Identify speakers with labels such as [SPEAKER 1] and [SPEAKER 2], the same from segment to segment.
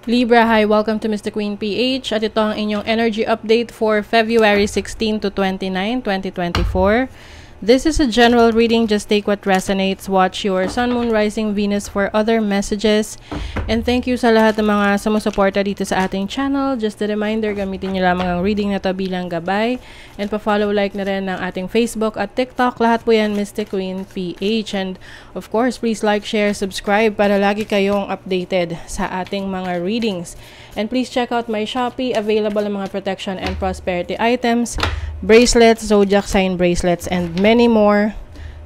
[SPEAKER 1] Libra, hi! Welcome to Mr. Queen PH at ito ang inyong energy update for February 16 to 29, 2024. This is a general reading. Just take what resonates. Watch your Sun, Moon, Rising, Venus for other messages. And thank you sa lahat ng mga sumusuporta dito sa ating channel. Just a reminder, gamitin nyo lamang ang reading na to bilang gabay. And pa-follow, like na rin ng ating Facebook at TikTok. Lahat po yan, Mr. Queen PH. And of course, please like, share, subscribe para lagi kayong updated sa ating mga readings. And please check out my Shopee. Available ang mga protection and prosperity items, bracelets, zodiac sign bracelets, and many more.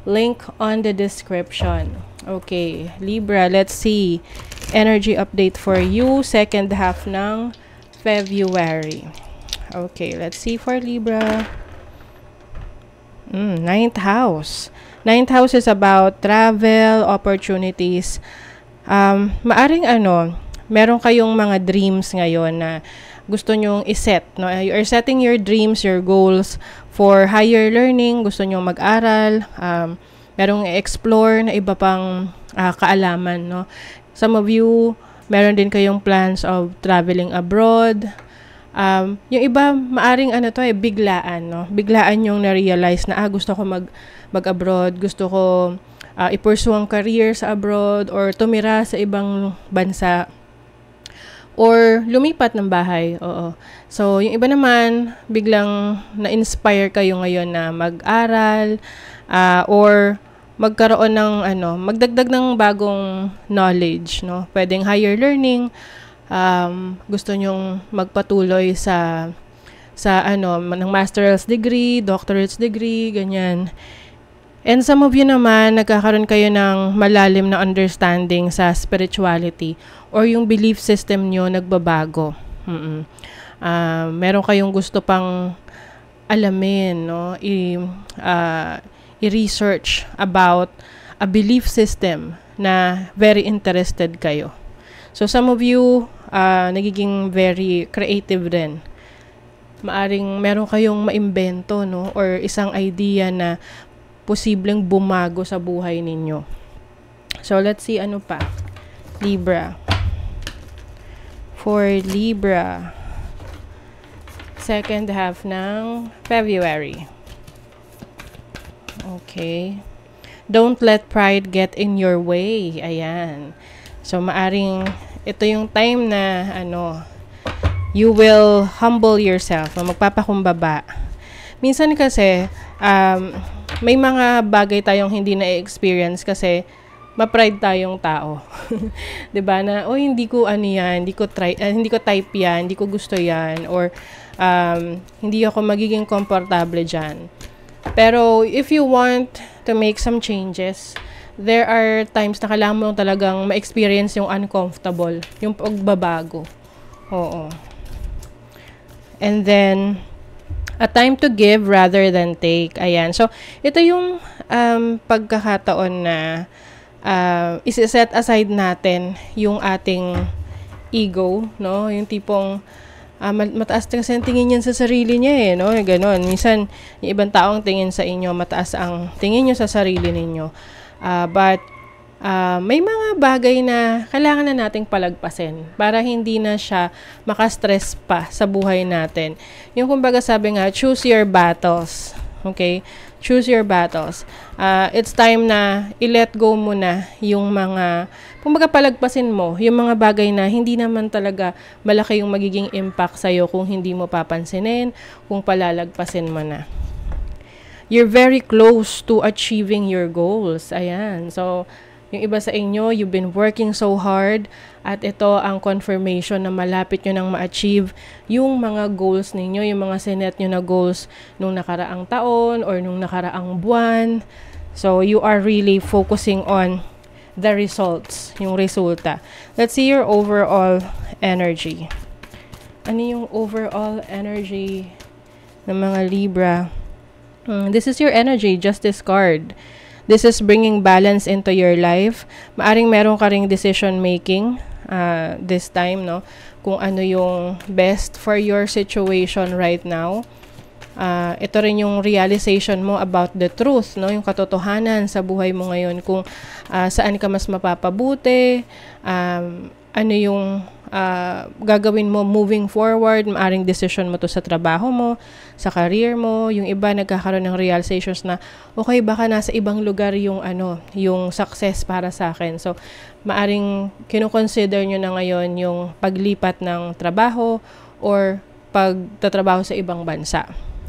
[SPEAKER 1] Link on the description. Okay, Libra, let's see. Energy update for you, second half ng February. Okay, let's see for Libra. Ninth house. Ninth house is about travel, opportunities. Maaring meron kayong mga dreams ngayon na gusto nyong iset, no? You are setting your dreams, your goals for higher learning, gusto nyong mag-aral, merong i-explore na iba pang kaalaman, no? Some of you, meron din kayong plans of traveling abroad. Yung iba, maaring biglaan, no? Biglaan yung na-realize na, gusto ko mag-abroad, gusto ko i-pursue ang career sa abroad, or tumira sa ibang bansa, or lumipat ng bahay. Oo. So, yung iba naman, biglang na-inspire kayo ngayon na mag-aral, or magkaroon ng, magdagdag ng bagong knowledge, no? Pwedeng higher learning, gusto nyong magpatuloy sa ng master's degree, doctorate's degree, ganyan. And some of you naman, nagkakaroon kayo ng malalim na understanding sa spirituality or yung belief system nyo nagbabago. Meron kayong gusto pang alamin, no? I-research about a belief system na very interested kayo. So some of you, nagiging very creative din. Maaring meron kayong maimbento, no? Or isang idea na posibleng bumago sa buhay ninyo. So, let's see ano pa. Libra. For Libra, second half ng February. Okay. Don't let pride get in your way. Ayan. So, maaring ito yung time na you will humble yourself. Magpapakumbaba. Minsan kasi, may mga bagay tayong hindi na-experience kasi ma-pride tayong tao. 'Di ba na, hindi ko yan, hindi ko type yan, hindi ko gusto yan, or hindi ako magiging komportable diyan. Pero if you want to make some changes, there are times na kailangan mo talagang ma-experience yung uncomfortable, yung pagbabago. Oo. And then a time to give rather than take. Ayan. So, ito yung pagkakataon na isi-set aside natin yung ating ego, no? Yung tipong mataas kasi ang tingin niyan sa sarili niya, no? Ganon. Minsan, yung ibang taong tingin sa inyo, mataas ang tingin niyo sa sarili ninyo. But may mga bagay na kailangan na nating palagpasin para hindi na siya makastress pa sa buhay natin. Yung kumbaga sabi nga, choose your battles. Okay? Choose your battles. It's time na i-let go mo na yung mga, kumbaga palagpasin mo, yung mga bagay na hindi naman talaga malaki yung magiging impact sa'yo kung hindi mo papansinin, kung palalagpasin mo na. You're very close to achieving your goals. Ayan. So, yung iba sa inyo, you've been working so hard at ito ang confirmation na malapit nyo nang ma-achieve yung mga goals ninyo, yung mga sinet nyo na goals nung nakaraang taon or nung nakaraang buwan. So, you are really focusing on the results, yung resulta. Let's see your overall energy. Ano yung overall energy ng mga Libra? This is your energy, Justice card. This is bringing balance into your life. Maaring meron ka ring decision making this time, no? Kung ano yung best for your situation right now. Ito rin yung realization mo about the truth, no? Yung katotohanan sa buhay mo ngayon, kung saan ka mas mapapabuti, ano yung gagawin mo moving forward. Maaring decision mo to sa trabaho mo, sa career mo. Yung iba nagkakaroon ng realizations na, okay, baka nasa ibang lugar yung yung success para sa akin. So, maaring kinukonsider nyo na ngayon yung paglipat ng trabaho or pagtatrabaho sa ibang bansa.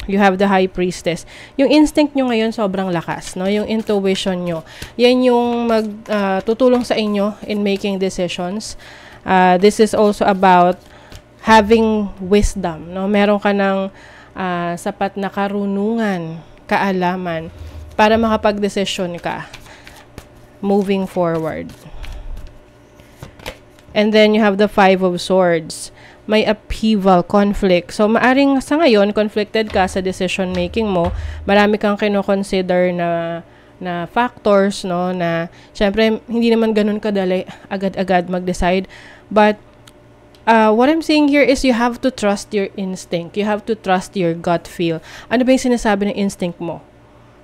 [SPEAKER 1] You have the High Priestess. Yung instinct nyo ngayon sobrang lakas, no? Yung intuition nyo. Yan yung tutulong sa inyo in making decisions. This is also about having wisdom, no? Meron ka ng sapat na karunungan, kaalaman para makapag-desisyon ka moving forward. And then you have the Five of Swords. May upheaval, conflict. So, maaring sa ngayon, conflicted ka sa decision making mo. Marami kang kino-consider na factors, no, na syempre, hindi naman ganun kadali agad-agad mag-decide. But, what I'm saying here is you have to trust your instinct. You have to trust your gut feel. Ano ba yung sinasabi ng instinct mo?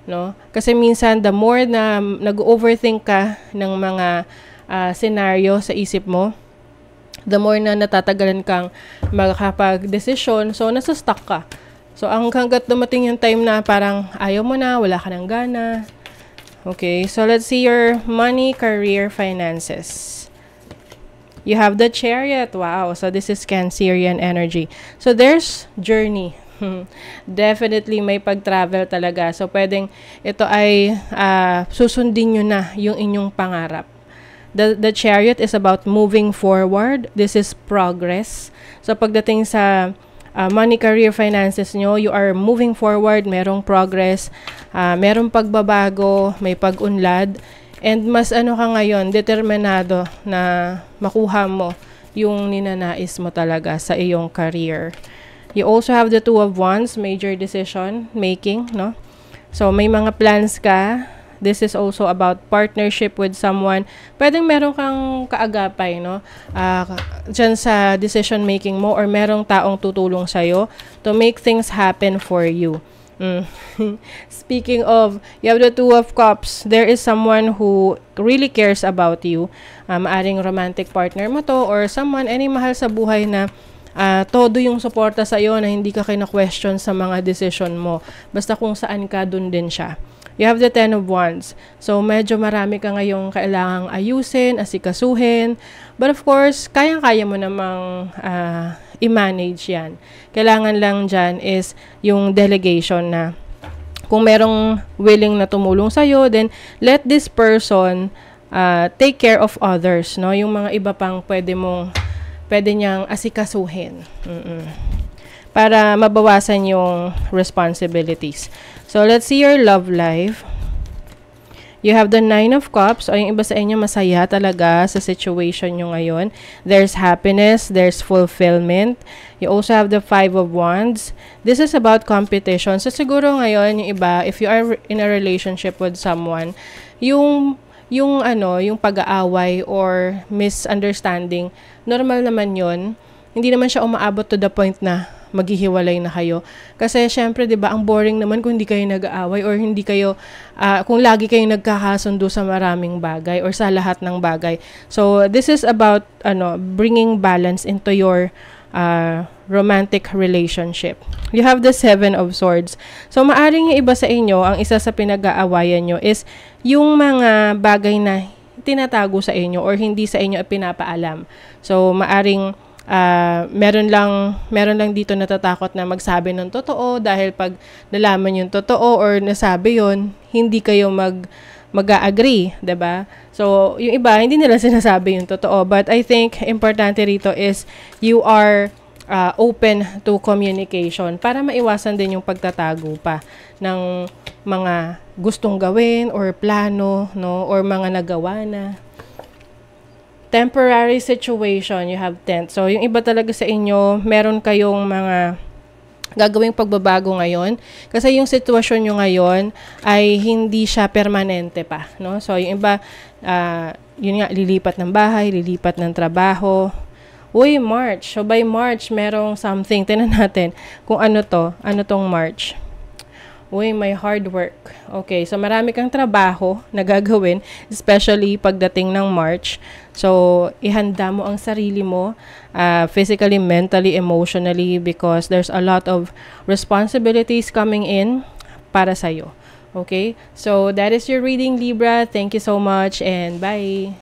[SPEAKER 1] No? Kasi minsan, the more na nag-overthink ka ng mga scenario sa isip mo, the more na natatagalan kang makakapag-desisyon, so nasa-stuck ka. So, hanggat dumating yung time na parang ayaw mo na, wala ka ng gana. Okay, so let's see your money, career, finances. You have the Chariot. Wow, so this is Cancerian energy. So, there's journey. Definitely may pag-travel talaga. So, pwedeng ito ay susundin nyo na yung inyong pangarap. The Chariot is about moving forward. This is progress. So, pagdating sa money, career, finances nyo, you are moving forward, merong progress, merong pagbabago, may pag-unlad, and mas ka ngayon, determinado na makuha mo yung ninanais mo talaga sa iyong career. You also have the Two of Wands, major decision making, no? So, may mga plans ka. This is also about partnership with someone. Pwedeng meron kang kaagapay, no? Dyan sa decision making mo, or merong taong tutulong sa'yo to make things happen for you. Speaking of, you have the Two of Cups. There is someone who really cares about you. Maaring romantic partner mo to, or someone, any mahal sa buhay na todo yung suporta sa'yo, na hindi ka kina-question sa mga decision mo. Basta kung saan ka, dun din siya. You have the Ten of Wands. So, medyo marami ka ngayong kailangang ayusin, asikasuhin. But of course, kayang-kaya mo namang i-manage yan. Kailangan lang dyan is yung delegation na kung merong willing na tumulong sa'yo, then let this person take care of others. No? Yung mga iba pang pwede niyang asikasuhin. Para mabawasan yung responsibilities. So, let's see your love life. You have the Nine of Cups. O yung iba sa inyo masaya talaga sa situation nyo ngayon. There's happiness. There's fulfillment. You also have the Five of Wands. This is about competition. So, siguro ngayon, yung iba, if you are in a relationship with someone, yung pag-aaway or misunderstanding, normal naman yon. Hindi naman siya umaabot to the point na maghihiwalay na kayo. Kasi syempre, 'di ba, ang boring naman kung hindi kayo nag-aaway or hindi kayo kung lagi kayong nagkakasundo sa maraming bagay or sa lahat ng bagay. So, this is about bringing balance into your romantic relationship. You have the Seven of Swords. So, maaring yung iba sa inyo, ang isa sa pinag-aawayan nyo is yung mga bagay na tinatago sa inyo or hindi sa inyo pinapaalam. So, maaring meron lang dito natatakot na magsabi ng totoo dahil pag nalaman yung totoo or nasabi yon, hindi kayo mag-agree, 'di ba? So, yung iba hindi nila sinasabi yung totoo, but I think importante rito is you are open to communication para maiwasan din yung pagtatago pa ng mga gustong gawin or plano, no, or mga nagawa na. Temporary situation, you have 10. So, yung iba talaga sa inyo, meron kayong mga gagawing pagbabago ngayon. Kasi yung sitwasyon nyo ngayon ay hindi siya permanente pa. No? So, yung iba, yun nga, lilipat ng bahay, lilipat ng trabaho. Uy, March. So, by March, merong something. Tingnan natin kung ano tong March. Uy, may hard work. Okay, so marami kang trabaho na gagawin, especially pagdating ng March. So, ihanda mo ang sarili mo, physically, mentally, emotionally, because there's a lot of responsibilities coming in para sa'yo. Okay? So, that is your reading, Libra. Thank you so much and bye!